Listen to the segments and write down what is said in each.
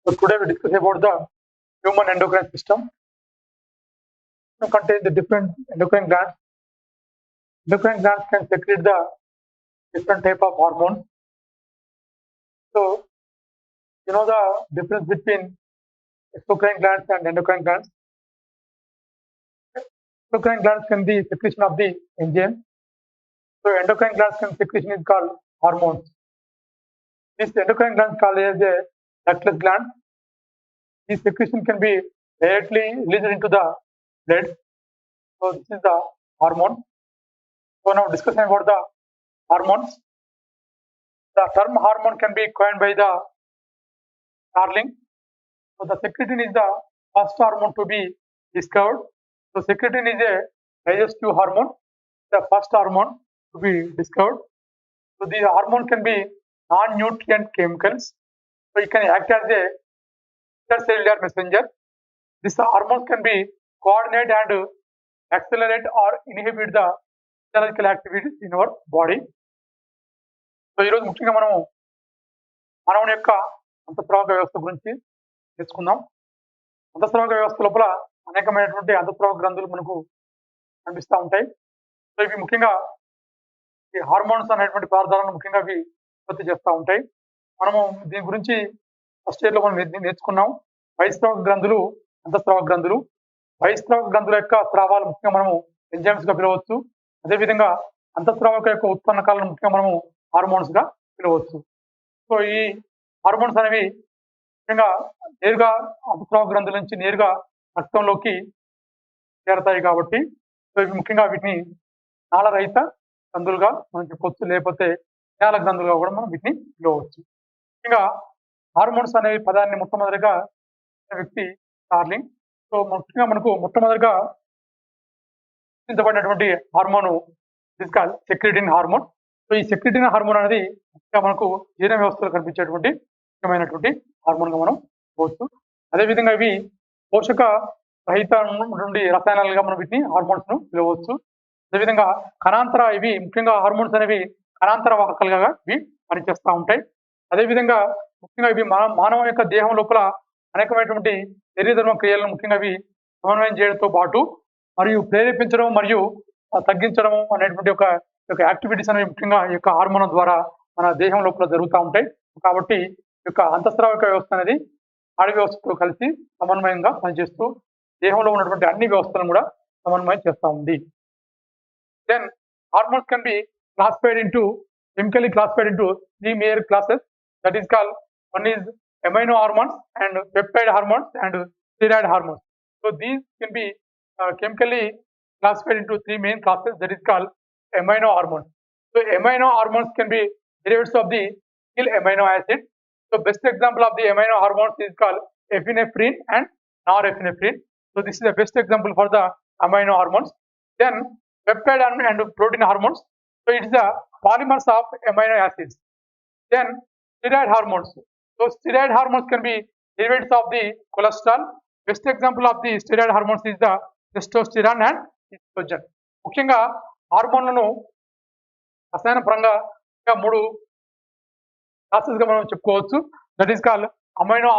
So today we discuss about the human endocrine system. Contains the different endocrine glands. Endocrine glands can secrete the different type of hormones. So you know the difference between exocrine glands and endocrine glands. Exocrine glands can be secretion of the enzyme. So endocrine glands can secretion is called hormones. This endocrine gland called as a ductless gland. This secretion can be directly released into the blood. So this is the hormone. So now discussing about the hormones. The term hormone can be coined by the Darling. So the secretin is the first hormone to be discovered. So secretin is a digestive hormone, the first hormone to be discovered. So the hormone can be non-nutrient chemicals. So it can act as a intercellular messenger. This hormone can be coordinate and accelerate or inhibit the physiological activities in our body. So ఈరోజు ముఖ్యంగా మనం మానవుని యొక్క అంతఃస్రావక వ్యవస్థ గురించి తెలుసుకుందాం. అంతఃస్రావక వ్యవస్థ లోపల అనేకమైనటువంటి అంతఃస్రావక గ్రంథులు మనకు కనిపిస్తూ ఉంటాయి. సో ఇవి ముఖ్యంగా ఈ హార్మోన్స్ అనేటువంటి పదార్థాలను ముఖ్యంగా అవి ఉత్పత్తి చేస్తూ ఉంటాయి. మనము దీని గురించి ఫస్ట్ ఇయర్లో మనం నేర్చుకున్నాం. బహిస్రావక గ్రంథులు, అంతఃస్రావక గ్రంథులు. బహిస్రావక గ్రంథుల యొక్క స్రావాలు ముఖ్యంగా మనము ఎంజైమ్స్ గా పిలవచ్చు. అదేవిధంగా అంతఃస్రావక యొక్క ఉత్పన్నకాలను ముఖ్యంగా మనము హార్మోన్స్ గా పిలవచ్చు. సో ఈ హార్మోన్స్ అనేవి ముఖ్యంగా నేరుగా అంతఃస్రావ గ్రంథుల నుంచి నేరుగా రక్తంలోకి చేరతాయి కాబట్టి సో ఇవి ముఖ్యంగా వీటిని నాళరహిత గ్రంథులుగా మనం చెప్పవచ్చు, లేకపోతే నేల గ్రంథులుగా కూడా మనం వీటిని పిలవచ్చు. ముఖ్యంగా హార్మోన్స్ అనే పదాన్ని మొట్టమొదటిగా వ్యక్తి డార్లింగ్. సో ముఖ్యంగా మనకు మొట్టమొదటిగా సృష్టించబడినటువంటి hormone is called secretin hormone. So ఈ సెక్రెటిన్ హార్మోన్ అనేది మనకు జీర్ణ వ్యవస్థలో కనిపించేటువంటి ముఖ్యమైనటువంటి హార్మోన్ గా మనం పోవచ్చు. అదేవిధంగా ఇవి పోషక రహిత నుండి రసాయనాలుగా మనం వీటిని హార్మోన్స్ ను పిలవచ్చు. అదేవిధంగా కణాంతర ఇవి ముఖ్యంగా హార్మోన్స్ అనేవి కణాంతర వాహకాలుగా ఇవి పనిచేస్తూ ఉంటాయి. అదేవిధంగా ముఖ్యంగా ఇవి మానవ యొక్క దేహం లోపల అనేకమైనటువంటి శరీరధర్మ క్రియలను ముఖ్యంగా ఇవి సమన్వయం చేయడంతో పాటు మరియు ప్రేరేపించడం మరియు తగ్గించడం అనేటువంటి ఒక యాక్టివిటీస్ అనేవి ముఖ్యంగా ఈ యొక్క హార్మోన్ ద్వారా మన దేహం లోపల జరుగుతూ ఉంటాయి. కాబట్టి ఈ యొక్క అంతఃస్రావక వ్యవస్థ అనేది నాడీ వ్యవస్థతో కలిసి సమన్వయంగా పనిచేస్తూ దేహంలో ఉన్నటువంటి అన్ని వ్యవస్థలను కూడా సమన్వయం చేస్తూ ఉంది. Then hormones can be chemically classified into three major classes, that is called one is amino hormones and peptide hormones and steroid hormones. So these can be chemically classified into three main classes, that is called amino hormones. So amino hormones can be derivatives of the single amino acid. So best example of the amino hormones is called epinephrine and norepinephrine. So this is the best example for the amino hormones. Then peptide and protein hormones. So it is the polymers of amino acids. Then steroid hormones. So steroid hormones can be derivatives of the cholesterol. Best example of the steroid hormones is the testosterone and estrogen. ముఖ్యంగా హార్మోన్లను రసాయన పరంగా మూడు classes గా మనం చెప్పుకోవచ్చు. That is called amino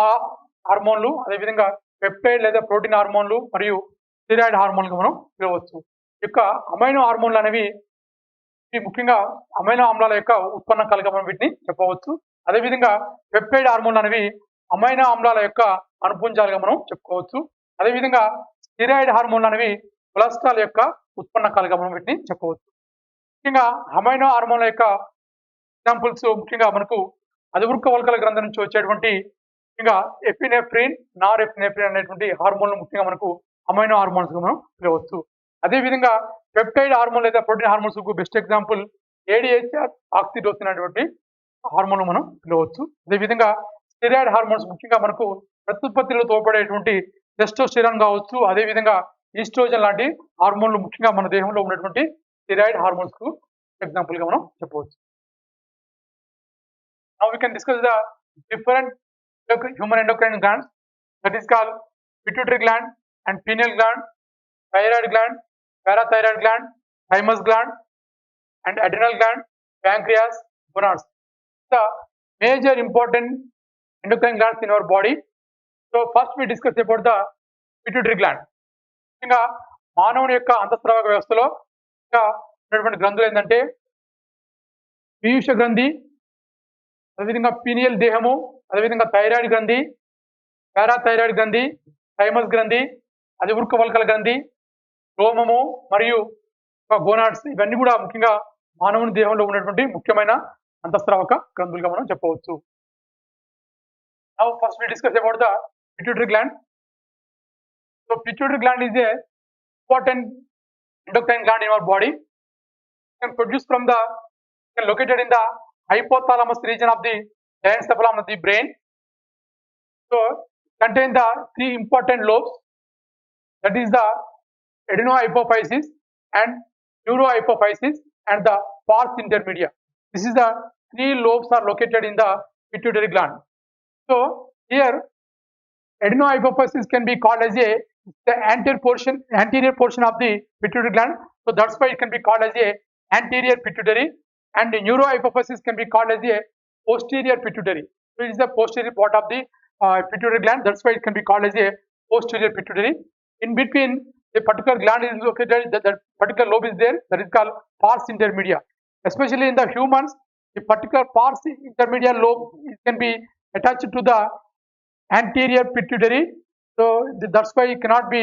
హార్మోన్లు, అదేవిధంగా పెప్టైడ్ లేదా ప్రోటీన్ హార్మోన్లు మరియు స్టెరాయిడ్ హార్మోన్లుగా మనం పిలవచ్చు. ఈ యొక్క అమైనో హార్మోన్లు అనేవి ముఖ్యంగా అమైనో ఆమ్లాల యొక్క ఉత్పన్నకాలుగా మనం వీటిని చెప్పవచ్చు. అదేవిధంగా పెప్టైడ్ హార్మోన్లు అనేవి అమైనో ఆమ్లాల యొక్క అనుపుంజాలుగా మనం చెప్పుకోవచ్చు. అదేవిధంగా స్టెరాయిడ్ హార్మోన్లు అనేవి కొలెస్ట్రాల్ యొక్క ఉత్పన్నకాలుగా మనం వీటిని చెప్పవచ్చు. ముఖ్యంగా అమైనో హార్మోన్ల యొక్క ఎగ్జాంపుల్స్ ముఖ్యంగా మనకు అధివృక్క వల్కల గ్రంథం నుంచి వచ్చేటువంటి ముఖ్యంగా ఎపినెఫ్రిన్, నారెపినెఫ్రిన్ అనేటువంటి హార్మోన్లు ముఖ్యంగా మనకు అమైనో హార్మోన్స్ గా మనం పిలవచ్చు. అదేవిధంగా పెప్టైడ్ హార్మోన్ లేదా ప్రోటీన్ హార్మోన్స్ కు బెస్ట్ ఎగ్జాంపుల్ ఏడిహెచ్ఆర్ ఆక్సిటోసిన్ అనేటువంటి హార్మోన్లు మనం పిలవచ్చు. అదేవిధంగా స్టెరాయిడ్ హార్మోన్స్ ముఖ్యంగా మనకు ప్రత్యుత్పత్తిలో తోడ్పడేటువంటి టెస్టోస్టెరాన్ కావచ్చు, అదేవిధంగా ఈస్ట్రోజన్ లాంటి హార్మోన్లు ముఖ్యంగా మన దేహంలో ఉన్నటువంటి స్టెరాయిడ్ హార్మోన్స్ కు ఎగ్జాంపుల్ గా మనం చెప్పవచ్చు. Now we can discuss the different human endocrine glands, that is called pituitary gland and pineal gland, thyroid gland, parathyroid gland, thymus gland and adrenal gland, pancreas, gonads. The major important endocrine glands in our body. So first we discuss about the pituitary gland. ఇంకా మానవుని యొక్క అంతఃస్రావక వ్యవస్థలో ఇంకా ఉన్నటువంటి గ్రంథులు ఏంటంటే పీయూష గ్రంథి, అదేవిధంగా పీనియల్ దేహము, అదేవిధంగా థైరాయిడ్ గ్రంథి, పారాథైరాయిడ్ గ్రంథి, థైమస్ గ్రంథి, అది వృక్కవల్కల గ్రంథి, రోమము మరియు గోనాడ్స్, ఇవన్నీ కూడా ముఖ్యంగా మానవుని దేహంలో ఉన్నటువంటి ముఖ్యమైన అంతఃస్రావక గ్రంథులుగా మనం చెప్పవచ్చు. Now first we discuss about the pituitary gland. So pituitary gland is a important endocrine gland in our body. It can produce from the located in the hypothalamus region of the encephalon of the brain. So contain the three important lobes, that is the adenohypophysis and neurohypophysis and the pars intermedia. This is the three lobes are located in the pituitary gland. So here adenohypophysis can be called as the anterior portion of the pituitary gland. So that's why it can be called as a anterior pituitary, and the neurohypophysis can be called as a posterior pituitary. So it is the posterior part of the pituitary gland. That's why it can be called as a posterior pituitary. In between, a particular gland is located. That particular lobe is there. That is called pars intermedia. Especially in the humans, the particular pars intermedia lobe can be attached to the anterior pituitary. So that's why it cannot be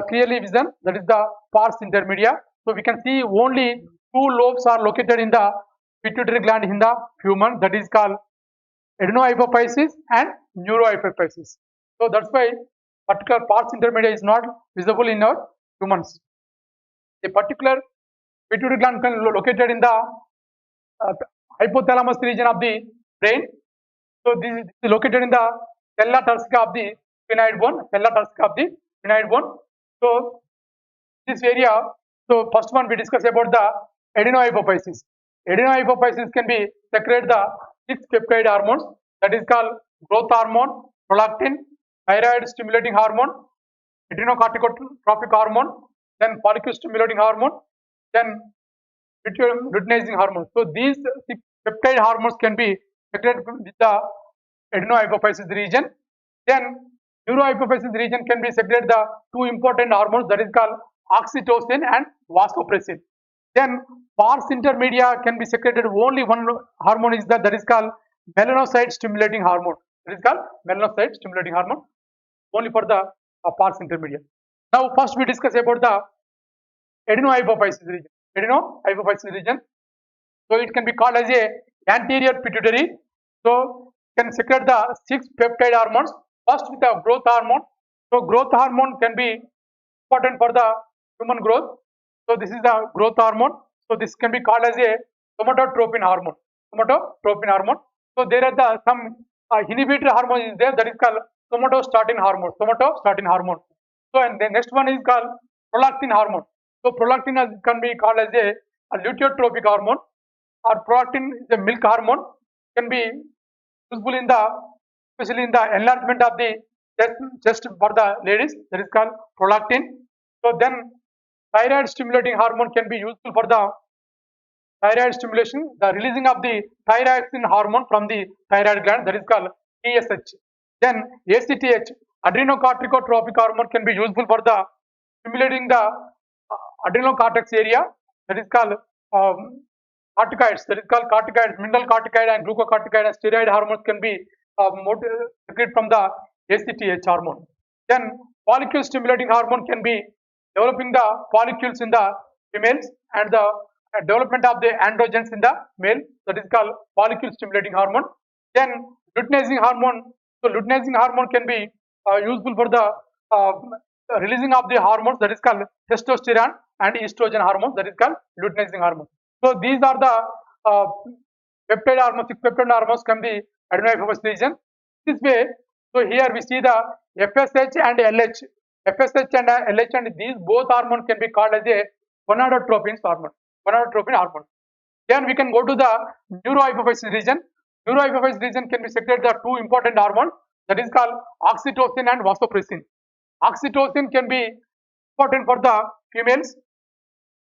clearly visible. That is the pars intermedia. So we can see only two lobes are located in the pituitary gland in the human. That is called adenohypophysis and neurohypophysis. So that's why particular pars intermedia is not visible in our humans. A particular pituitary gland can be located in the hypothalamus region of the brain. So this is located in the sella turcica of the sphenoid bone. So this area. So first one we discuss about the adenohypophysis. Adenohypophysis can be secrete the 6 peptide hormones. That is called growth hormone, prolactin, thyroid stimulating hormone, adrenocorticotropic hormone, then follicle stimulating hormone, then luteinizing hormone. So these 6 peptide hormones can be secreted with the adenohypophysis region. Then neurohypophysis region can be secreted the two important hormones, that is called oxytocin and vasopressin. Then pars intermedia can be secreted only one hormone is that is called melanocyte stimulating hormone. That is called melanocyte stimulating hormone only for the pars intermedia. Now first we discuss about the adenohypophysis region. So it can be called as a anterior pituitary. So can secrete the 6 peptide hormones. First with the growth hormone. So growth hormone can be important for the human growth. So this is the growth hormone. So this can be called as a somatotropin hormone. So there are some inhibitory hormone is there, that is called somatostatin hormone. So and the next one is called prolactin hormone. So prolactin can be called as a luteotropic hormone, or prolactin is a milk hormone, can be useful in the especially in the enlargement of the chest for the ladies, that is called prolactin. So then thyroid stimulating hormone can be useful for the thyroid stimulation, the releasing of the thyroxine hormone from the thyroid gland, that is called TSH. Then ACTH, adrenocorticotropic hormone, can be useful for the stimulating the adrenal cortex area, that is called corticoids, mineral corticoid and glucocorticoid and steroid hormones can be secreted from the ACTH hormone. Then follicle stimulating hormone can be developing the follicles in the females and the development of the androgens in the male, that is called follicle stimulating hormone. Then luteinizing hormone. So luteinizing hormone can be useful for the releasing of the hormones, that is called testosterone and estrogen hormones, that is called luteinizing hormone. So these are the peptide hormones, 6 peptide hormones can be adenohypophysis region. This way, so here we see the FSH and LH. FSH and LH and these both hormones can be called as a gonadotropin hormone. Then we can go to the neurohypophysis region. Neurohypophysis region can be secreted the two important hormones, that is called oxytocin and vasopressin. Oxytocin can be important for the females,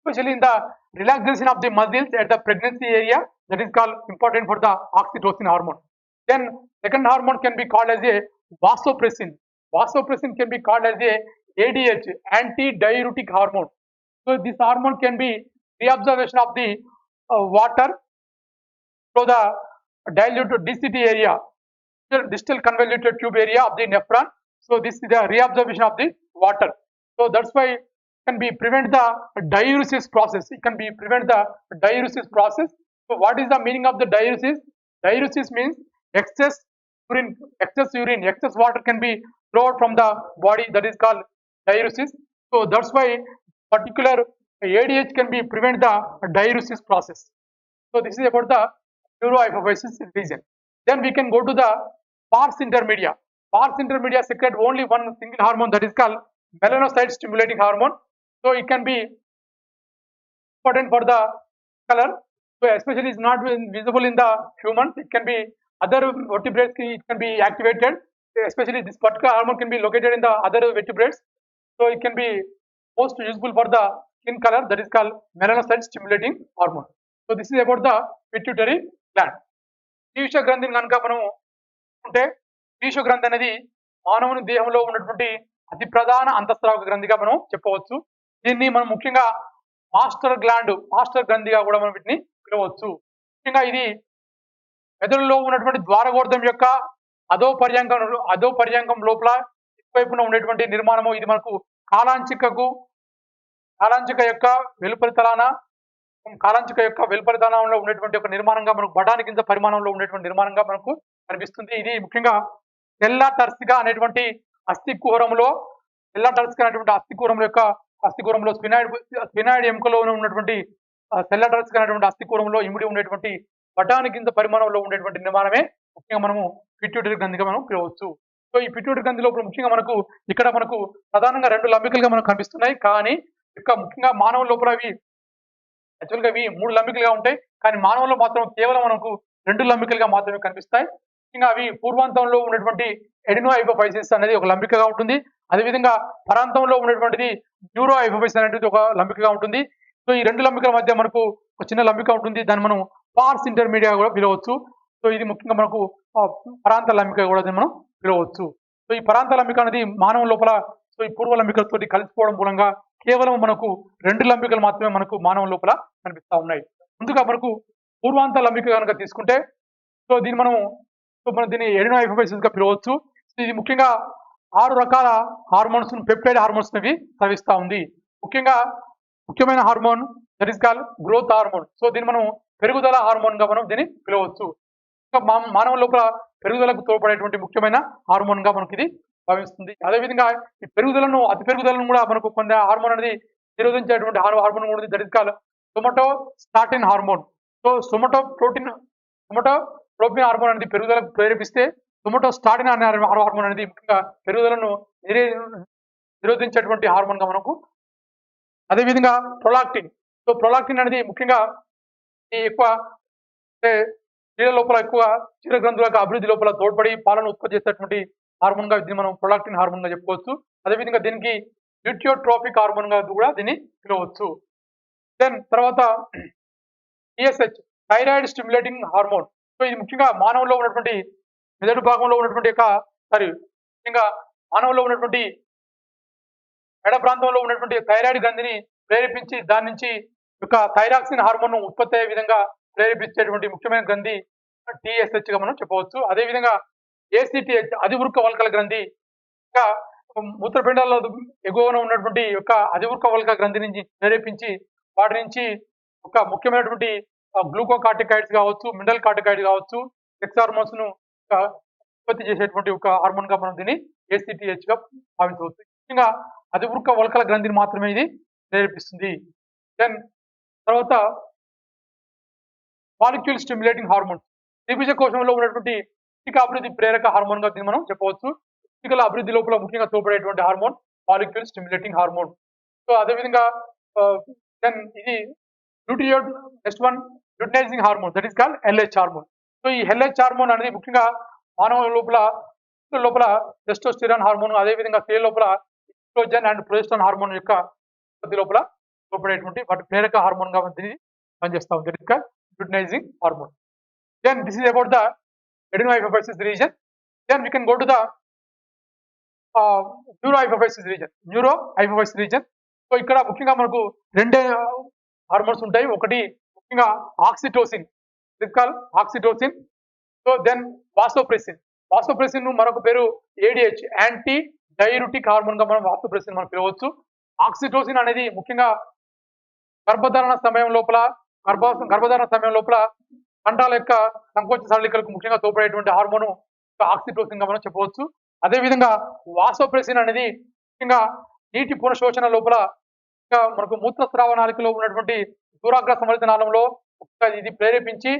especially in the relaxation of the muscles at the pregnancy area, that is called important for the oxytocin hormone. Then second hormone can be called as a vasopressin. vasopressin can be called as a ADH, anti-diuretic hormone. So this hormone can be reabsorption of the water through the diluted DCT area, distal convoluted tube area of the nephron. So this is the reabsorption of the water. So that's why it can be prevent the diuresis process. It can be prevent the diuresis process. So what is the meaning of the diuresis? Diuresis means excess urine, excess water can be flowed from the body. That is called diuresis. So that's why particular ADH can be prevent the diuresis process. So this is about the neurohypophysis region. Then we can go to the pars intermedia. Pars intermedia secrete only one single hormone, that is called melanocyte stimulating hormone. So it can be important for the color. So especially is not visible in the humans. It can be other vertebrates. It can be activated. Especially this particular hormone can be located in the other vertebrates. So it can be most useful for the skin color. That is called melanocyte stimulating hormone. So this is about the pituitary gland. పీయూష గ్రంథిని కనుక మనం ఉంటే పీయూష గ్రంథి అనేది మానవుని దేహంలో ఉన్నటువంటి అతి ప్రధాన అంతఃస్రావక గ్రంథిగా మనం చెప్పవచ్చు. దీన్ని మనం ముఖ్యంగా మాస్టర్ గ్రంథిగా కూడా మనం వీటిని పిలవచ్చు. ముఖ్యంగా ఇది మెదడులో ఉన్నటువంటి ద్వారగోర్ధం యొక్క అధో పర్యాంగం లోపల ఇటువైపున ఉండేటువంటి నిర్మాణము. ఇది మనకు కాలాంచిక యొక్క వెలుపలి తలాన ఉండేటువంటి ఒక నిర్మాణంగా మనకు బఠాని కింద పరిమాణంలో ఉండేటువంటి నిర్మాణంగా మనకు కనిపిస్తుంది. ఇది ముఖ్యంగా టెల్లాటర్సికా అనేటువంటి అస్థికూరంలో స్పినాయిడ్ ఎముకలో ఉన్నటువంటి టెల్లాటర్సికా అనేటువంటి అస్థికూరంలో ఇమిడి ఉండేటువంటి బఠాని కింద పరిమాణంలో ఉండేటువంటి నిర్మాణమే ముఖ్యంగా మనము పిట్యూటరీ గ్రంథిగా మనం పిలవచ్చు. సో ఈ పిట్యూటరీ గ్రంథి లోపల ముఖ్యంగా మనకు ప్రధానంగా 2 లంబికలుగా మనకు కనిపిస్తున్నాయి. కానీ ముఖ్యంగా మానవ లోపల యాక్చువల్గా ఇవి 3 లంబికలుగా ఉంటాయి. కానీ మానవుల్లో మాత్రం కేవలం మనకు 2 లంబికలుగా మాత్రమే కనిపిస్తాయి. ఇంకా అవి పూర్వాంతంలో ఉన్నటువంటి ఎడినోహైపోఫైసిస్ అనేది ఒక లంబికగా ఉంటుంది. అదేవిధంగా పరాంతంలో ఉన్నటువంటిది న్యూరోహైపోఫైసిస్ అనేటువంటి ఒక లంబికగా ఉంటుంది. సో ఈ 2 లంబికల మధ్య మనకు ఒక చిన్న లంబిక ఉంటుంది. దాన్ని మనం పార్స్ ఇంటర్మీడియా కూడా పిలవచ్చు. సో ఇది ముఖ్యంగా మనకు పరాంత లంబిక కూడా మనం పిలవచ్చు. సో ఈ పరాంత లంబిక అనేది మానవ లోపల ఈ పూర్వ లంబికలతో కలిసిపోవడం మూలంగా కేవలం మనకు 2 లంబికలు మాత్రమే మనకు మానవ లోపల కనిపిస్తూ ఉన్నాయి. ముందుగా మనకు పూర్వాంత లంబిక కనుక తీసుకుంటే సో దీన్ని ఎడినోహైపోఫైసిస్ గా పిలవచ్చు. ఇది ముఖ్యంగా 6 రకాల హార్మోన్స్ పెప్టైడ్ హార్మోన్స్ స్రవిస్తూ ఉంది. ముఖ్యమైన hormone that is called growth hormone. So దీన్ని మనం పెరుగుదల హార్మోన్ గా మనం దీన్ని పిలవచ్చు. మానవ లోపల పెరుగుదలకు తోడ్పడేటువంటి ముఖ్యమైన హార్మోన్ గా మనకి ఇది భావిస్తుంది. అదేవిధంగా ఈ అతి పెరుగుదలను కూడా మనకు కొంత హార్మోన్ అనేది నిరోధించేటువంటి హార్మోన్ కూడా that is called somatostatin hormone. So somatotropin hormone అనేది పెరుగుదలకు ప్రేరేపిస్తే సోమటోస్టాటిన్ అనే హార్మోన్ అనేది ముఖ్యంగా పెరుగుదలను నిరోధించేటువంటి హార్మోన్ గా మనకు. అదేవిధంగా ప్రొలాక్టిన్. సో ప్రొలాక్టిన్ అనేది ముఖ్యంగా ఈ ఎక్కువ క్షీర గ్రంథుల యొక్క అభివృద్ధి లోపల తోడ్పడి పాలను ఉత్పత్తి చేసేటువంటి హార్మోన్ గా దీన్ని మనం ప్రొలాక్టిన్ హార్మోన్ గా చెప్పుకోవచ్చు. అదేవిధంగా దీనికి ల్యూటియోట్రోపిక్ హార్మోన్ గా కూడా దీన్ని పిలవచ్చు. దెన్ తర్వాత TSH thyroid stimulating hormone. So ఇది ముఖ్యంగా మానవుల్లో ఉన్నటువంటి మెదడు భాగంలో ఉన్నటువంటి ముఖ్యంగా మానవుల్లో ఉన్నటువంటి మెడ ప్రాంతంలో ఉన్నటువంటి థైరాయిడ్ గ్రంథిని ప్రేరేపించి దాని నుంచి థైరాక్సిన్ హార్మోన్ ఉత్పత్తి అయ్యే విధంగా ప్రేరేపించేటువంటి ముఖ్యమైన గ్రంథి టిఎస్హెచ్ గా మనం చెప్పవచ్చు. అదేవిధంగా ఏసీటీహెచ్ అధివృక్క వల్కల గ్రంథి, ఇంకా మూత్రపిండాల్లో ఎగువన ఉన్నటువంటి అధివృక్క వల్క గ్రంథి నుంచి ప్రేరేపించి వాటి నుంచి ఒక ముఖ్యమైనటువంటి గ్లూకోకార్టికాయిడ్స్ కావచ్చు, మినరల్ కార్టికాయిడ్ కావచ్చు, సెక్స్ హార్మోన్స్ ను ఉత్పత్తి చేసేటువంటి ఒక హార్మోన్ గా మనం దీన్ని ఏసీటీహెచ్ గా భావించవచ్చు. ముఖ్యంగా అధివృక్క వల్కల గ్రంథిని మాత్రమే ఇది ప్రేరేపిస్తుంది. దెన్ తర్వాత మాలిక్యూల్ స్టిమ్యులేటింగ్ హార్మోన్స్. త్రిభుజ కోశంలో ఉన్నటువంటి పుష్టిక అభివృద్ధి ప్రేరక హార్మోన్ గా దీన్ని మనం చెప్పవచ్చు. పుష్టికల అభివృద్ధి లోపల ముఖ్యంగా తోడ్పడేటువంటి hormone molecule stimulating hormone. So అదేవిధంగా దెన్ ఇది luteinizing hormone that is called LH hormone. So ఈ ఎల్హెచ్ హార్మోన్ అనేది ముఖ్యంగా మానవ లోపల టెస్టోస్టెరాన్ హార్మోన్, అదేవిధంగా స్త్రీ లోపల ఈస్ట్రోజన్ అండ్ ప్రొజెస్టరాన్ హార్మోన్ యొక్క ఉత్పత్తి లోపల తోడ్పడేటువంటి వాటి ప్రేరక హార్మోన్ గా దీన్ని పనిచేస్తా ఉంది. That is called luteinising hormone. Then this is about the adenohypophysis region. Then we can go to the neuro hypophysis region. So ఇక్కడ ముఖ్యంగా మనకు రెండే హార్మోన్స్ ఉంటాయి. ఒకటి ముఖ్యంగా oxytocin, oxytocin. So then vasopressin. Vasopressin మరొక పేరు ఏడిహెచ్, యాంటీ డైయూరిటిక్ హార్మోన్ గా మనం వాసోప్రెసిన్ మనం పిలవచ్చు. ఆక్సిటోసిన్ అనేది ముఖ్యంగా గర్భధారణ సమయం లోపల కండాల యొక్క సంకోచ సరళికలకు ముఖ్యంగా తోడ్పడేటువంటి హార్మోన్ ఆక్సిటోసిన్ గా మనం చెప్పవచ్చు. అదేవిధంగా వాసోప్రెసిన్ అనేది ముఖ్యంగా నీటి పునఃశోషణ లోపల ఇంకా మనకు మూత్రస్రావ నాళికలో ఉన్నటువంటి దూరాగ్ర సంవలిత నాళంలో ఇది ప్రేరేపించి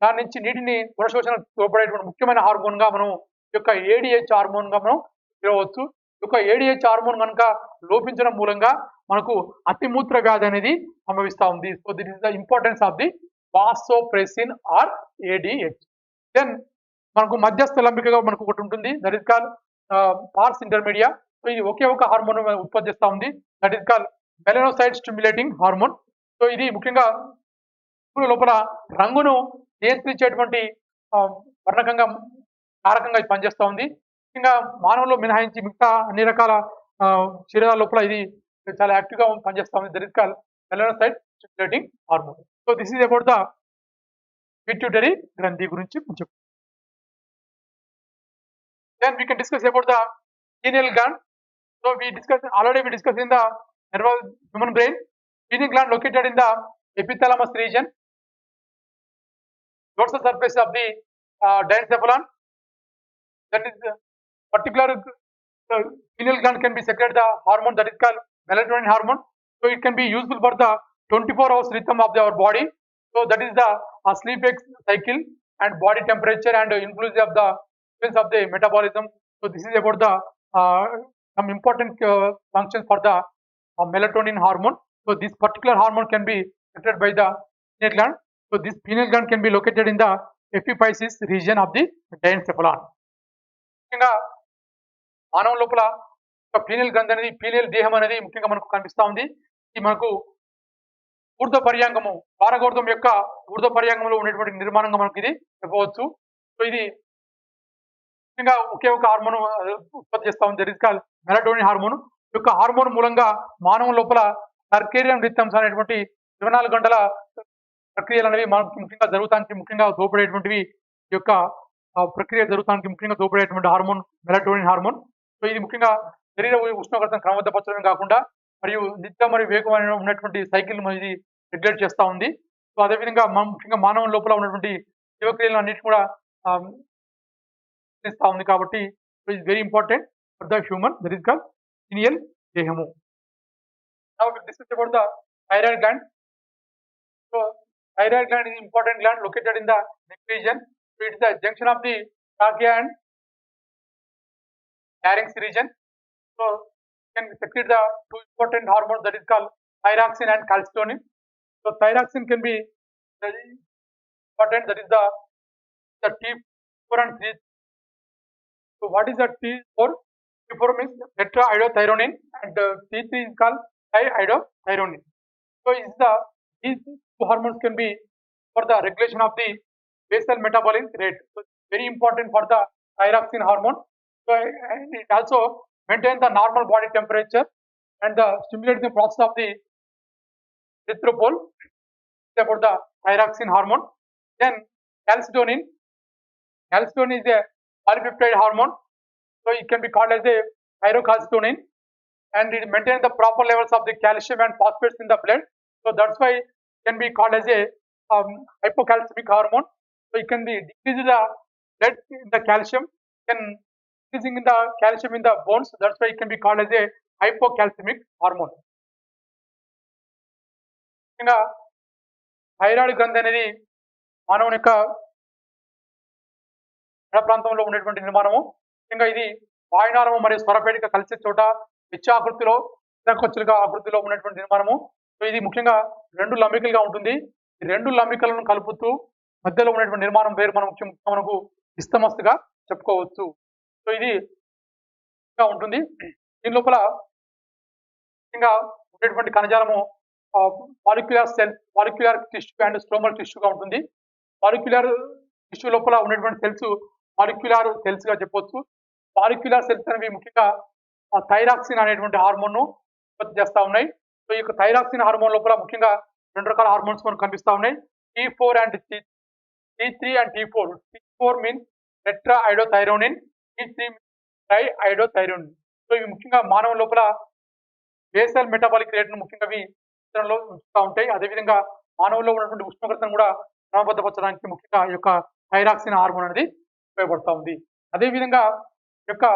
దాని నుంచి నీటిని పునఃశోషణ తోడ్పడేటువంటి ముఖ్యమైన హార్మోన్ గా మనం ఈ యొక్క ఏడిహెచ్ హార్మోన్ గా మనం పిలవచ్చు. ఈ యొక్క ఏడిహెచ్ హార్మోన్ కనుక లోపించడం మూలంగా మనకు అతిమూత్ర వ్యాధి అనేది సంభవిస్తా ఉంది. So this is the importance of the vasopressin or ADH. Then మనకు మధ్యస్థ లంబికగా మనకు ఒకటి ఉంటుంది, that is call pars intermedia. So ఇది ఒకే ఒక హార్మోన్ ఉత్పత్తి చేస్తా ఉంది, that is call melanocyte stimulating hormone. So ఇది ముఖ్యంగా లోపల రంగును నియంత్రించేటువంటి వర్ణకంగా కారకంగా ఇది పనిచేస్తూ ఉంది. ముఖ్యంగా మానవుల్లో మినహాయించి మిగతా అన్ని రకాల శరీరాల లోపల ఇది చాలా యాక్టివ్ గా పనిచేస్తా ఉంది, that is call melanocyte stimulating hormone. So this is about the pituitary గ్రంథి గురించి కొంచెం. Then we can discuss about the pineal gland. So we discussed in the human brain. Pineal gland located in the epithalamus region, dorsal surface of the diencephalon. That is particular pineal gland can be secreted the hormone that is called melatonin hormone. So it can be useful for the 24 hours rhythm of our body. So that is the sleep cycle and body temperature and influence of the metabolism. So this is about the some important functions for the melatonin hormone. So this particular hormone can be secreted by the pineal gland. So this pineal gland can be located in the epiphysis region of the diencephalon. ముఖ్యంగా మానవ లోపల pineal గ్రంథి అనేది, pineal దేహం అనేది ముఖ్యంగా మనకు కనిపిస్తా ఉంది. ఇది మనకు ఊర్ధ్వ పర్యాంగము, పారగోర్ధం యొక్క ఊర్ధ్వ పర్యాంగంలో ఉండేటువంటి నిర్మాణంగా మనకు ఇది చెప్పవచ్చు. సో ఇది ముఖ్యంగా ఒకే ఒక హార్మోన్ ఉత్పత్తి చేస్తా ఉంది, that is called melatonin hormone. ఈ యొక్క హార్మోన్ మూలంగా మానవ లోపల సర్కేడియన్ రిథమ్స్ అనేటువంటి 24 గంటల ప్రక్రియలు అనేవి మనకు ముఖ్యంగా జరుగుతానికి ముఖ్యంగా తోడ్పడేటువంటివి. ఈ యొక్క ప్రక్రియ జరుగుతానికి ముఖ్యంగా తోడ్పడేటువంటి హార్మోన్ మెలటోనిన్ హార్మోన్. సో ఇది ముఖ్యంగా శరీర ఉష్ణోగ్రతను క్రమబద్ధపరచడమే కాకుండా మరియు నిత్య మరియు వేగమైన ఉన్నటువంటి సైకిల్ ఇది రెగ్యులేట్ చేస్తూ ఉంది. సో అదేవిధంగా ముఖ్యంగా మానవ లోపల ఉన్నటువంటి జీవక్రియలను అన్నిటి కూడా ఇస్తా ఉంది. కాబట్టి it very important for the human, that is called pineal దేహము. Now we discuss about the thyroid gland. So thyroid gland is important gland located in the neck region. So it is the junction of the trachea and larynx region. So can secrete the two important hormones, that is called thyroxine and calcitonin. So thyroxine can be very important, that is the T4 and 3. So what is the T4? T4 means tetrahydrothyronine and T3 is called dihydrothyronine. So these two hormones can be for the regulation of the basal metabolic rate. So very important for the thyroxine hormone. So and it also maintain the normal body temperature and the stimulate the process of the erythropoiesis. About the thyroxine hormone. Then calcitonin. Calcitonin is a polypeptide hormone. So it can be called as a thyrocalcitonin, and it maintains the proper levels of the calcium and phosphates in the blood. So that's why it can be called as a hypocalcemic hormone. So it can be decreasing the blood in the calcium, can increasing in the calcium in the bones. That's why it can be called as a hypocalcemic hormone. ఇంకా thyroid గ్రంథి అనేది మానవుని యొక్క ప్రాంతంలో ఉండేటువంటి నిర్మాణము. ఇంకా ఇది వాయునాళము మరియు స్వరపేటిక కలిసే చోట ఆకృతిలో ఆకృతిలో ఉన్నటువంటి నిర్మాణము. సో ఇది ముఖ్యంగా 2 లంబికలుగా ఉంటుంది. ఈ 2 లంబికలను కలుపుతూ మధ్యలో ఉన్నటువంటి నిర్మాణం పేరు మనకు ఇస్తమస్తుగా చెప్పుకోవచ్చు. సో ఇది ఉంటుంది. దీని లోపల ముఖ్యంగా ఉండేటువంటి కణజాలము పాలిక్యులర్ టిష్యూ అండ్ స్ట్రోమల్ టిష్యూగా ఉంటుంది. పాలిక్యులర్ టిష్యూ లోపల ఉన్నటువంటి సెల్స్ పాలిక్యులర్ సెల్స్ గా చెప్పవచ్చు. పాలిక్యులర్ సెల్స్ అనేవి ముఖ్యంగా థైరాక్సిన్ అనేటువంటి హార్మోన్ ను ఉత్పత్తి చేస్తా ఉన్నాయి. సో ఈ యొక్క థైరాక్సిన్ హార్మోన్ లోపల ముఖ్యంగా 2 రకాల హార్మోన్స్ మనకు కనిపిస్తా ఉన్నాయి. T4 and T3 and T4. T4 means tetra ఐడోథైరోనిన్, T3 try ఐడోథైరోనిన్. So ఇవి ముఖ్యంగా మానవ లోపల బేసల్ మెటబాలిక్ రేట్ ను ముఖ్యంగా నియంత్రణలో ఉంచుతూ ఉంటాయి. అదేవిధంగా మానవుల్లో ఉన్నటువంటి ఉష్ణోగ్రతను కూడా క్రమబద్ధపరచడానికి ముఖ్యంగా ఈ యొక్క థైరాక్సిన్ హార్మోన్ అనేది ఉపయోగపడతా ఉంది. అదేవిధంగా ఈ యొక్క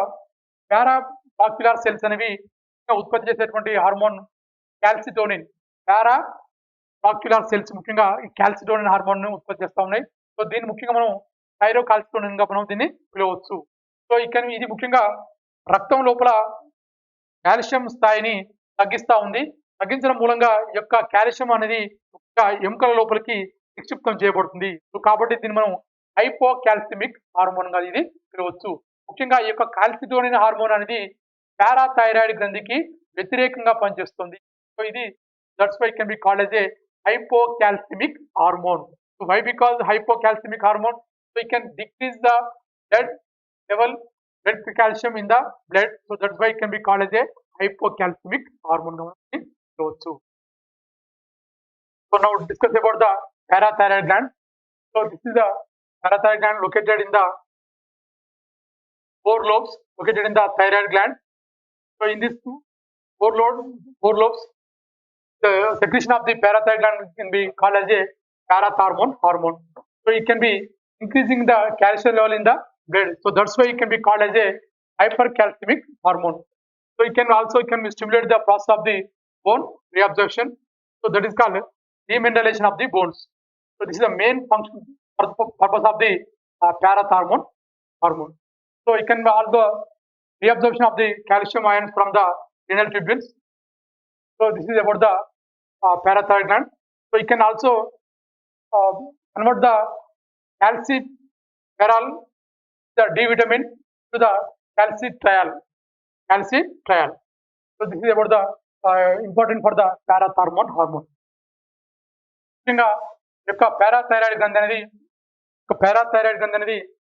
పారావాస్క్యులర్ సెల్స్ అనేవి ఉత్పత్తి చేసేటువంటి హార్మోన్ క్యాల్సిటోనిన్. పారావాస్క్యులర్ సెల్స్ ముఖ్యంగా ఈ క్యాల్సిటోనిన్ హార్మోన్ ను ఉత్పత్తి చేస్తా ఉన్నాయి. సో దీన్ని ముఖ్యంగా మనం థైరోకాల్సిటోనిన్ గా మనం దీన్ని పిలవచ్చు. సో ఇక్కడ ఇది ముఖ్యంగా రక్తం లోపల కాల్షియం స్థాయిని తగ్గిస్తా ఉంది. తగ్గించడం మూలంగా ఈ యొక్క కాల్షియం అనేది ఎముకల లోపలికి నిక్షిప్తం చేయబడుతుంది. సో కాబట్టి దీన్ని మనం హైపోకాల్సిమిక్ హార్మోన్ గా ఇది పిలవచ్చు. ముఖ్యంగా ఈ యొక్క కాల్సిటోనిన్ హార్మోన్ అనేది పారాథైరాయిడ్ గ్రంథికి వ్యతిరేకంగా పనిచేస్తుంది. సో ఇది that's why can be called as a hypocalcemic hormone. So why? Because hypocalcemic hormone, so it can decrease the blood level, blood calcium in the blood. So that's why it can be called as a hypocalcemic hormone. So now discuss about the parathyroid gland. So this is the parathyroid gland located in the four lobes, located in the thyroid gland. So in this four lobes, the secretion of the parathyroid gland can be called as a parathormone hormone. So it can be increasing the calcium level in the blood. So that's why it can be called as a hypercalcemic hormone. So it can also stimulate the process of the bone reabsorption. So that is called remyelination of the bones. So this is the main function purpose of the parathormone hormone. So it can also reabsorption of the calcium ions from the renal tubules. So this is about the parathyroid gland. So it can also convert the calciferol, the D vitamin, to the calcitriol. So this is about the important for the parathormone hormone. ముఖ్యంగా యొక్క parathyroid గ్రంథి అనేది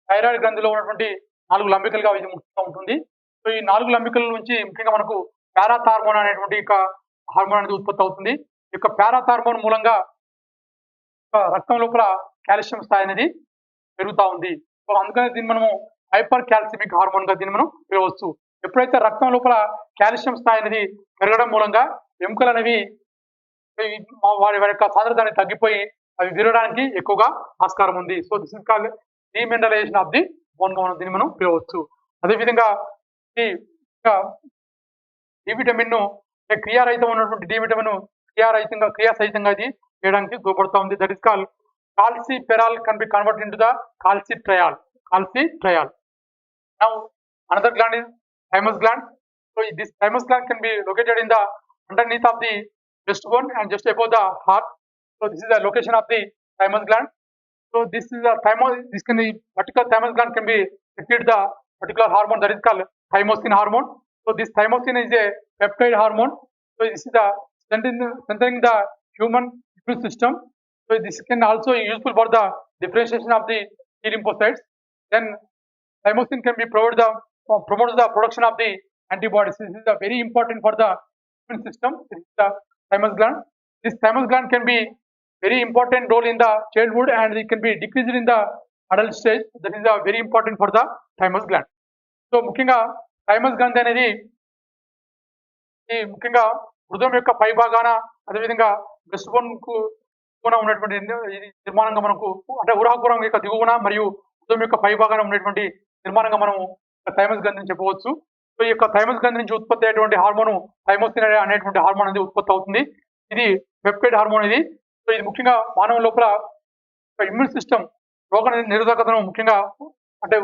thyroid గ్రంథిలో ఉన్నటువంటి 4 లంబికలుగా ఇది ముఖ్యంగా ఉంటుంది. So ఈ 4 లంబికల నుంచి ముఖ్యంగా మనకు పారాథార్మోన్ అనేటువంటి హార్మోన్ అనేది ఉత్పత్తి అవుతుంది. ఈ యొక్క పారాథార్మోన్ మూలంగా రక్తం లోపల కాల్షియం స్థాయి అనేది పెరుగుతూ ఉంది. సో అందుకని దీన్ని మనము హైపర్ కాల్సిమిక్ హార్మోన్ గా దీన్ని మనం పిలవచ్చు. ఎప్పుడైతే రక్తం లోపల కాల్షియం స్థాయి అనేది పెరగడం మూలంగా ఎముకలు అనేవి వారి యొక్క సాంద్రతని తగ్గిపోయి అవి విరగడానికి ఎక్కువగా ఆస్కారం ఉంది. So this is called demineralisation of the bone గా దీన్ని మనం పిలవచ్చు. అదేవిధంగా ఈ డి విటమిన్ ను క్రియారహితం ఉన్నటువంటి డి విటమిన్ క్రియాసహితంగా ఇది చేయడానికి తోడ్పడుతూ ఉంది. That is called calciferol can be converted into the calcitriol. Now another gland is thymus gland. So this thymus gland can be located in the underneath of the breastbone and just above the heart. So this is the location of the thymus gland. So this is the particular thymus gland can be secrete the particular hormone that is called thymosin hormone. So this thymosin is a peptide hormone. So this is the strengthening the human immune system. So this can also be useful for the differentiation of the T lymphocytes. Then thymosin can be promotes the production of the antibodies. This is very important for the immune system. This is the thymus gland. This thymus gland can be very important role in the childhood and it can be decreased in the adult stage. That is very important for the thymus gland. So ముఖ్యంగా thymus గ్రంథి అనేది ఈ ముఖ్యంగా హృదయం యొక్క పై భాగాన అదేవిధంగా breast bone కు ఉన్నటువంటి నిర్మాణంగా మనకు అంటే ఉరాకురం యొక్క దిగువన మరియు హృదయం యొక్క పై భాగాన ఉన్నటువంటి నిర్మాణంగా మనము థైమస్ గ్రంథిని చెప్పవచ్చు. సో ఈ యొక్క థైమస్ గ్రంథి నుంచి ఉత్పత్తి అయ్యేటువంటి హార్మోన్ థైమోసిన్ అనేటువంటి హార్మోన్ అనేది ఉత్పత్తి అవుతుంది. ఇది పెప్టైడ్ హార్మోన్ ఇది. సో ఇది ముఖ్యంగా మానవ లోపల ఇమ్యూన్ సిస్టమ్ రోగ నిరోధకతను ముఖ్యంగా అంటే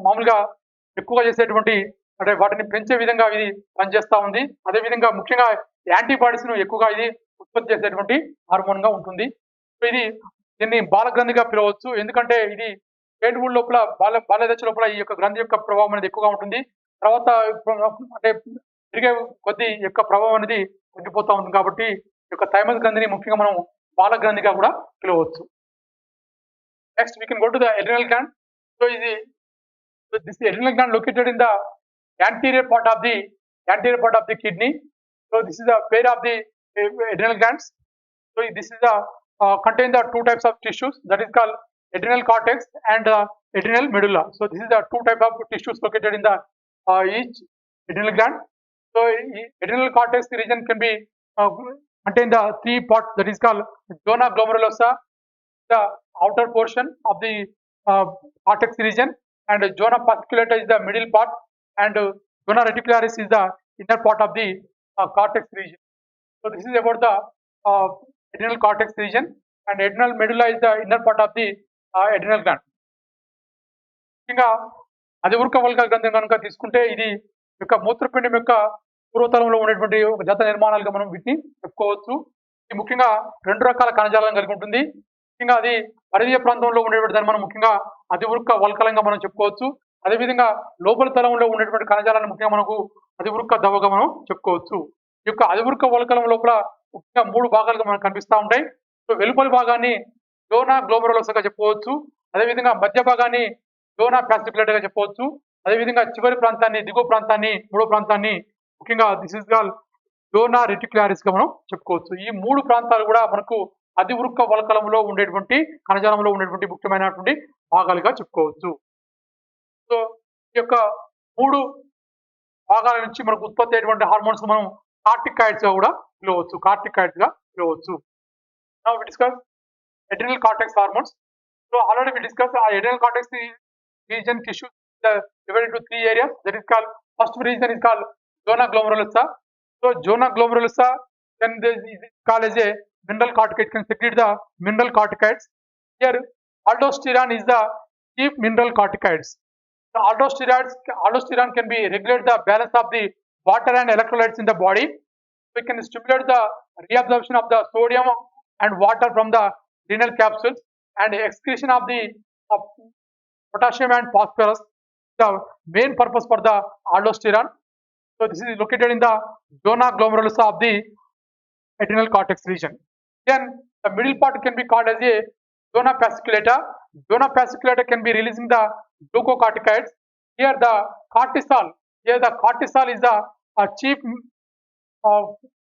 మామూలుగా ఎక్కువగా చేసేటువంటి అంటే వాటిని పెంచే విధంగా ఇది పనిచేస్తా ఉంది. అదేవిధంగా ముఖ్యంగా యాంటీబాడీస్ ను ఎక్కువగా ఇది ఉత్పత్తి చేసేటువంటి హార్మోన్ గా ఉంటుంది. సో దీన్ని బాలగ్రంథిగా పిలవచ్చు. ఎందుకంటే ఇది చైల్డ్హుడ్ లోపల బాల్య దశ లోపల ఈ యొక్క గ్రంథి యొక్క ప్రభావం అనేది ఎక్కువగా ఉంటుంది. తర్వాత అంటే పెరిగే కొద్ది యొక్క ప్రభావం అనేది తగ్గిపోతా ఉంటుంది. కాబట్టి ఈ యొక్క థైమస్ గ్రంథిని ముఖ్యంగా మనం బాలగ్రంథిగా కూడా పిలవచ్చు. Next we can go to the adrenal gland. So this adrenal gland located in the anterior part of the anterior part of the kidney. So this is the pair of the adrenal glands. So this is the contain the two types of tissues, that is called adrenal cortex and adrenal medulla. So this is the two type of tissues located in the each adrenal gland. So adrenal cortex region can be contain the three parts, that is called zona glomerulosa, the outer portion of the cortex region, and zona fasciculata is the middle part, and zona reticularis is the inner part of the cortex region. So this is about the adrenal cortex region, and adrenal medulla is the inner part of the adrenal gland. ఇంకా అధివృక్క వల్క గ్రంథం కనుక తీసుకుంటే ఇది యొక్క మూత్రపిండం యొక్క పూర్వతలంలో ఉన్నటువంటి ఒక జత నిర్మాణాలుగా మనం వీటిని చెప్పుకోవచ్చు. ఇది ముఖ్యంగా రెండు రకాల కణజాలను కలిగి ఉంటుంది. ముఖ్యంగా అది పరిధీయ ప్రాంతంలో ఉండేటువంటి దాన్ని మనం ముఖ్యంగా అధివృక్క వల్కలంగా మనం చెప్పుకోవచ్చు. అదేవిధంగా లోపల తలంలో ఉండేటువంటి కణజాలను ముఖ్యంగా మనకు అధివృక్క దవగా మనం చెప్పుకోవచ్చు. ఈ యొక్క అధివృక్క వల్కలం లోపల ముఖ్యంగా మూడు భాగాలుగా మనకు కనిపిస్తూ ఉంటాయి. సో వెలుపలి భాగాన్ని జోనా గ్లోమెరులోసగా చెప్పుకోవచ్చు. అదేవిధంగా మధ్య భాగాన్ని జోనా ఫ్యాసిక్యులేటగా చెప్పవచ్చు. అదేవిధంగా చివరి ప్రాంతాన్ని, దిగువ ప్రాంతాన్ని, మూడో ప్రాంతాన్ని ముఖ్యంగా దిస్ ఇస్ కాల్ జోనా రెటిక్యులారిస్ గా మనం చెప్పుకోవచ్చు. ఈ మూడు ప్రాంతాలు కూడా మనకు అధివృక్క వల్కలంలో ఉండేటువంటి కణజాలంలో ఉండేటువంటి ముఖ్యమైనటువంటి భాగాలుగా చెప్పుకోవచ్చు. సో ఈ యొక్క మూడు భాగాల నుంచి మనకు ఉత్పత్తి అయ్యేటువంటి హార్మోన్స్ మనం కార్టికాయిడ్స్ గా కూడా పిలవచ్చు. కార్టికాయిడ్స్ గా పిలవచ్చు. Now we discuss adrenal cortex hormones. So already we discussed adrenal cortex region tissue divided into three areas. That is called, first region is called zona glomerulosa. So zona glomerulosa, then this is called as a mineral corticoid, can secrete the mineral corticoids. Here aldosterone is the chief mineral corticoids. The aldosterone can be regulate the balance of the water and electrolytes in the body. So it can stimulate the reabsorption of the sodium and water from the renal capsules, and excretion of the potassium and phosphorus, the main purpose for the aldosterone. So this is located in the zona glomerulosa of the adrenal cortex region. Then the middle part can be called as a zona fasciculata. Zona fasciculata can be releasing the glucocorticoids. Here the cortisol is the chief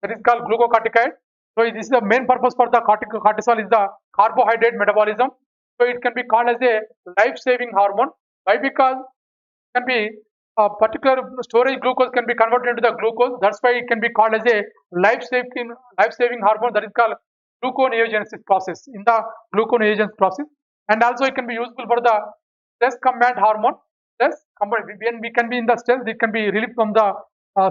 that is called glucocorticoid. So this is the main purpose for the cortisol is the carbohydrate metabolism. So it can be called as a life-saving hormone. Why? Because it can be particular storage glucose can be converted into the glucose. That's why it can be called as a life-saving hormone. That is called gluconeogenesis process. In the gluconeogenesis process, and also it can be useful for the stress combat hormone. When we can be in the stress, it can be relieved from the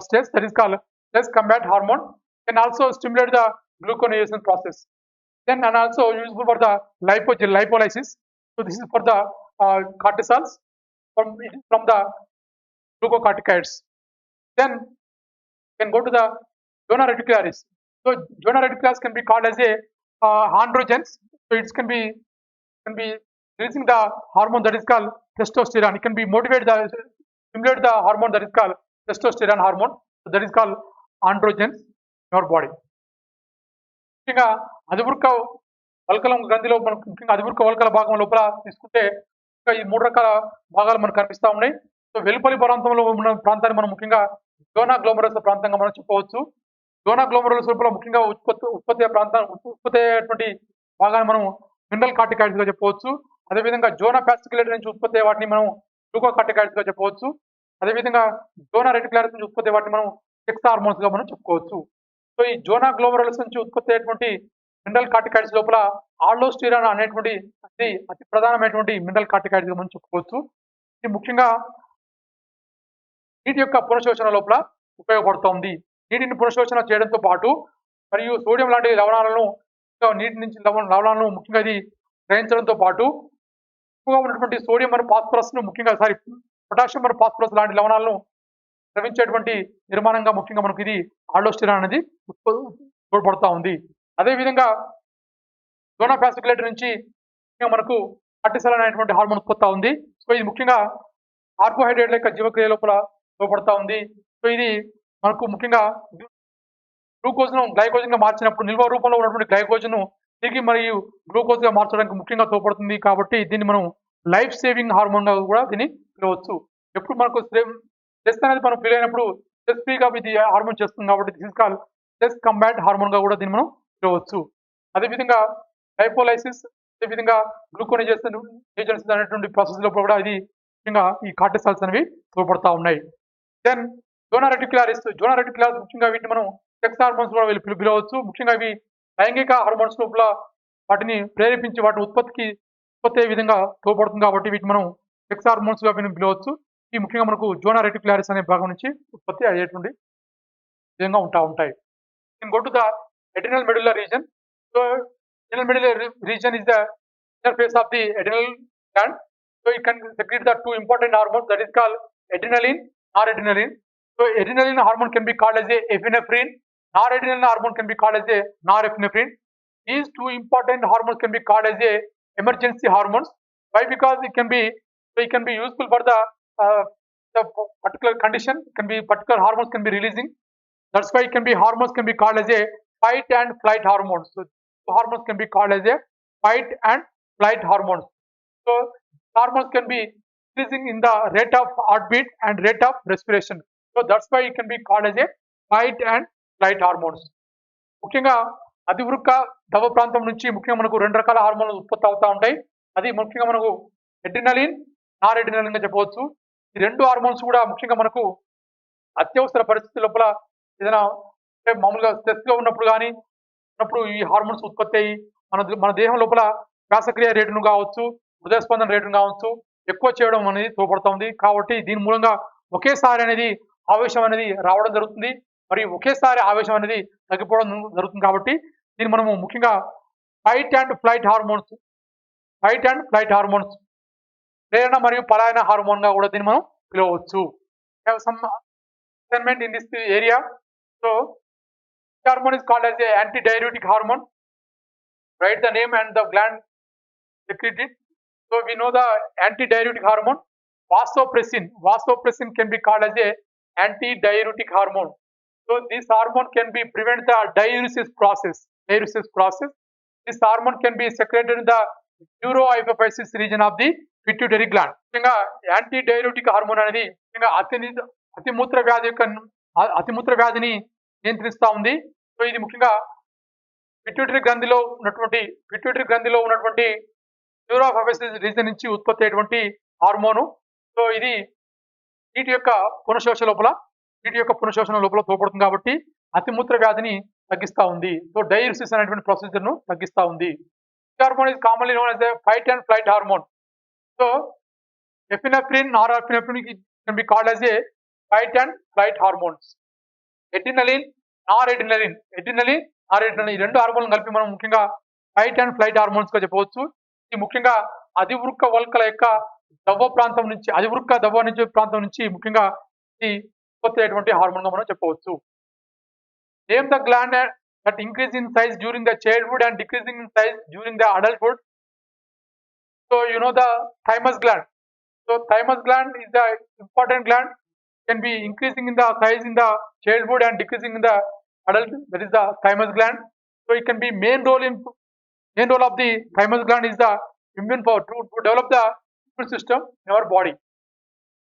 stress. That is called stress combat hormone. Can also stimulate the gluconeogenesis process. Then and also useful for the lipolysis. So this is for the cortisols from the glucocorticoids. Then can go to the zona reticularis. So zona reticularis can be called as a androgens. So it can be releasing the hormone that is called testosterone. It can be stimulate the hormone that is called testosterone hormone. So that is called androgens in our body. ముఖ్యంగా అధివృక్క వల్కలం గ్రంథిలో మనకు ముఖ్యంగా అధివృక్క వల్కల భాగం లోపల తీసుకుంటే ఈ మూడు రకాల భాగాలు మనకు కనిపిస్తూ ఉన్నాయి. సో వెలుపలి ప్రాంతంలో ఉన్న ప్రాంతాన్ని మనం ముఖ్యంగా జోనా గ్లోమెరులోసా ప్రాంతంగా మనం చెప్పవచ్చు. జోనా గ్లోమెరులోసా లోపల ముఖ్యంగా ఉత్పత్తి అయ్యేటువంటి భాగాన్ని మనం మినరల్ కార్టికాయిడ్స్ గా చెప్పవచ్చు. అదేవిధంగా జోనా ఫ్యాసిక్యులేటరీ నుంచి ఉత్పత్తి అయ్యే వాటిని మనం గ్లూకోకార్టికాయిడ్స్ గా చెప్పవచ్చు. అదేవిధంగా జోనా రెటిక్యులారిస్ నుంచి ఉత్పత్తి అయ్యే వాటిని మనం సెక్స్ హార్మోన్స్ గా మనం చెప్పుకోవచ్చు. సో ఈ జోనా గ్లోమెరులోసా నుంచి ఉత్పత్తి అయ్యేటువంటి మినరల్ కార్టికాయిడ్స్ లోపల ఆల్డోస్టిరాన్ అనేటువంటి అతి ప్రధానమైనటువంటి మినరల్ కార్టికాయిడ్స్ గా మనం చెప్పుకోవచ్చు. ఇది ముఖ్యంగా నీటి యొక్క పునఃశోషణ లోపల ఉపయోగపడుతోంది. నీటిని పునఃశోషణ చేయడంతో పాటు మరియు సోడియం లాంటి లవణాలను నీటి నుంచి లవణాలను ముఖ్యంగా ఇది గ్రహించడంతో పాటు ఎక్కువగా ఉన్నటువంటి సోడియం మరియు ఫాస్ఫరస్ ను ముఖ్యంగా పొటాషియం మరియు ఫాస్ఫరస్ లాంటి లవణాలను స్రవించేటువంటి నిర్మాణంగా ముఖ్యంగా మనకు ఇది ఆల్డోస్టిరాన్ అనేది తోడ్పడుతూ ఉంది. అదేవిధంగా జోనా ఫ్యాసిక్యులేటరీ నుంచి మనకు కార్టిసాల్ అనేటువంటి హార్మోన్ ఉత్పత్తి ఉంది. సో ఇది ముఖ్యంగా కార్బోహైడ్రేట్ల యొక్క జీవక్రియ లోపల తోడ్పడుతూ ఉంది. సో ఇది మనకు ముఖ్యంగా గ్లూకోజ్ ను గ్లైకోజన్ గా మార్చినప్పుడు నిల్వ రూపంలో ఉన్నటువంటి గ్లైకోజన్ ను తిరిగి మరియు గ్లూకోజ్ గా మార్చడానికి ముఖ్యంగా తోడ్పడుతుంది. కాబట్టి దీన్ని మనం లైఫ్ సేవింగ్ హార్మోన్ గా కూడా దీన్ని పిలవచ్చు. ఎప్పుడు మనకు స్ట్రెస్ అనేది మనం ఫీల్ అయినప్పుడు స్ట్రెస్ ఫ్రీగా ఇది హార్మోన్ చేస్తుంది కాబట్టి this is called stress combat hormone గా కూడా దీన్ని మనం పిలవచ్చు. అదేవిధంగా లైపోలైసిస్, అదేవిధంగా గ్లూకోనైజేషన్ ఏజెంట్స్ అనేటువంటి ప్రాసెస్ లో కూడా ఇది ముఖ్యంగా ఈ కార్టిసాల్స్ అనేవి తోడ్పడతా ఉన్నాయి. దెన్ జోనా రెటిక్యులారిస్ ముఖ్యంగా వీటిని మనం సెక్స్ హార్మోన్స్ కూడా పిలవచ్చు. ముఖ్యంగా ఇవి లైంగిక హార్మోన్స్ లోపల వాటిని ప్రేరేపించి వాటి ఉత్పత్తి అయ్యే విధంగా తోడ్పడుతుంది కాబట్టి వీటిని మనం సెక్స్ హార్మోన్స్ గా పిలవచ్చు. ఈ ముఖ్యంగా మనకు జోనా రెటిక్యులారిస్ అనే భాగం నుంచి ఉత్పత్తి అయ్యేటువంటి విధంగా ఉంటాయి. Go to the adrenal medulla region. So adrenal medulla region is the interface of the adrenal gland. So it can secrete the two important hormones that is called adrenaline, noradrenaline. So adrenaline hormone can be called as a epinephrine. Noradrenaline hormone can be called as a norepinephrine. These two important hormones can be called as a emergency hormones. Why? Because it can be useful for the particular condition. Particular hormones can be releasing. That's why hormones can be called as a fight and flight hormones. So hormones can be called as a fight and flight hormones. So hormones can be increasing in the rate of heartbeat and rate of respiration. So that's why it can be called as a fight and flight hormones. ముఖ్యంగా అధివృక్క దవ ప్రాంతం నుంచి ముఖ్యంగా మనకు రెండు రకాల హార్మోన్లు ఉత్పత్తి అవుతా ఉంటాయి. అది ముఖ్యంగా మనకు ఎడ్రినలిన్, నార్ ఎడ్రినలిన్ గా చెప్పవచ్చు. ఈ రెండు హార్మోన్స్ కూడా ముఖ్యంగా మనకు అత్యవసర పరిస్థితుల లోపల ఏదైనా మామూలుగా స్ట్రెస్ లో ఉన్నప్పుడు కానీ ఈ హార్మోన్స్ ఉత్పత్తి అయ్యి మన దేహం లోపల శ్వాసక్రియ రేటును కావచ్చు, హృదయ స్పందన రేటును కావచ్చు ఎక్కువ చేయడం అనేది తోడ్పడుతుంది. కాబట్టి దీని మూలంగా ఒకేసారి అనేది ఆవేశం అనేది రావడం జరుగుతుంది, మరియు ఒకేసారి ఆవేశం అనేది తగ్గిపోవడం జరుగుతుంది. కాబట్టి దీన్ని మనము ముఖ్యంగా ఫైట్ అండ్ ఫ్లైట్ హార్మోన్స్ ప్రేరణ మరియు పలాయన హార్మోన్ గా కూడా దీన్ని మనం పిలవచ్చు. In this area, so hormone is called as a antidiuretic hormone. Write the name and the gland secrete it. So we know the antidiuretic hormone vasopressin can be called as a antidiuretic hormone. So this hormone can be prevent the diuresis process. This hormone can be secreted in the neurohypophysis region of the pituitary gland. ముఖ్యంగా యాంటీడైయూరెటిక్ hormone అనేది ముఖ్యంగా అతిమూత్ర వ్యాధిని నియంత్రిస్తూ ఉంది. So ఇది ముఖ్యంగా pituitary గ్రంథిలో ఉన్నటువంటి neurohypophysis reason నుంచి ఉత్పత్తి అయ్యేటువంటి హార్మోను. సో ఇది వీటి యొక్క పునఃశోషణ లోపల తోడ్పడుతుంది కాబట్టి అతిమూత్ర వ్యాధిని తగ్గిస్తూ ఉంది. సో డైయూరిసిస్ అనేటువంటి ప్రొసీజర్ ను తగ్గిస్తూ ఉంది. Hormone is commonly known as a fight and flight hormone. So epinephrine, norepinephrine can be called as a fight and flight hormones. Adrenaline, noradrenaline ఈ రెండు హార్మోన్లు కలిపి మనం ముఖ్యంగా ఫైట్ అండ్ ఫ్లైట్ హార్మోన్స్ గా చెప్పవచ్చు. ఇది ముఖ్యంగా అధివృక్క వల్కల యొక్క ప్రాంతం నుంచి ముఖ్యంగా ఈ ఉత్పత్తి అయ్యేటువంటి హార్మోన్ గా మనం చెప్పవచ్చు. Name the gland that increase in size during the childhood and decreasing in size during the adulthood. So you know the thymus gland. So thymus gland is the important gland, can be increasing in the size in the childhood and decreasing in the adult. That is the thymus gland. So it can be main role of the thymus gland is the immune power to develop the immune system in our body.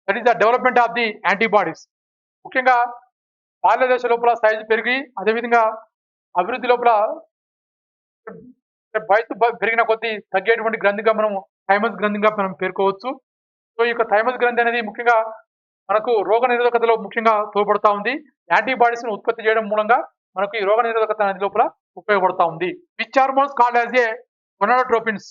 That is the development of the antibodies. ముఖ్యంగా బాల్య దశ లోపల size పెరిగి అదేవిధంగా అభివృద్ధి లోపల వయసు పెరిగిన కొద్దీ తగ్గేటువంటి గ్రంథిగా మనం థైమస్ గ్రంథిగా మనం పేర్కోవచ్చు. సో ఈ యొక్క థైమస్ గ్రంథి అనేది ముఖ్యంగా మనకు రోగ నిరోధకతలో ముఖ్యంగా తోడ్పడతా ఉంది. యాంటీబాడీస్ ను ఉత్పత్తి చేయడం మూలంగా మనకు ఈ రోగ నిరోధకత అనేది లోపల ఉపయోగపడతా ఉంది. Which hormones called as a gonadotropins.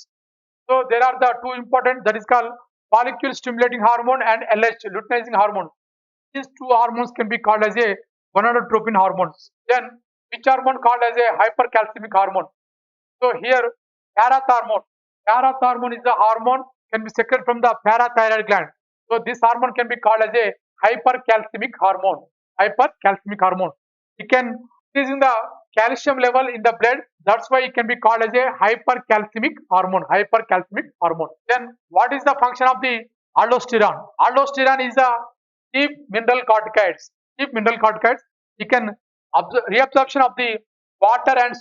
So there are the two important, that is called follicle stimulating hormone and LH luteinizing hormone. These two hormones can be called as a gonadotropin hormones. Then which hormone called as a hypercalcemic hormone? So here parathormone is the hormone can be secreted from the parathyroid gland. So this hormone can be called as a hypercalcemic hormone. It can increase in the calcium level in the blood. That's why it can be called as a hypercalcemic hormone. Then what is the function of the aldosterone? Aldosterone is the chief mineral corticoids. It can reabsorption of the water and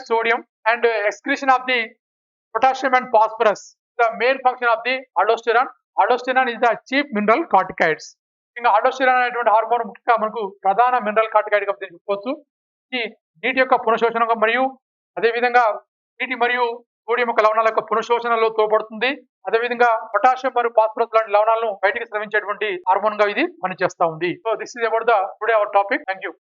sodium and excretion of the potassium and phosphorus. The main function of the aldosterone is the chief mineral corticoids. ఇంకా aldosterone అనేటువంటి hormone ముఖ్యంగా మనకు ప్రధాన mineral corticoid గా చెప్పుకోవచ్చు. ఈ నీటి యొక్క పునఃశోషణ మరియు అదేవిధంగా నీటి మరియు సోడియం యొక్క లవణాల యొక్క పునఃశోషణలో తోడ్పడుతుంది. అదేవిధంగా పొటాషియం మరియు ఫాస్ఫరస్ లాంటి లవణాలను బయటికి స్రవించేటువంటి హార్మోన్ గా ఇది పనిచేస్తా ఉంది. So this is about the today our topic. Thank you.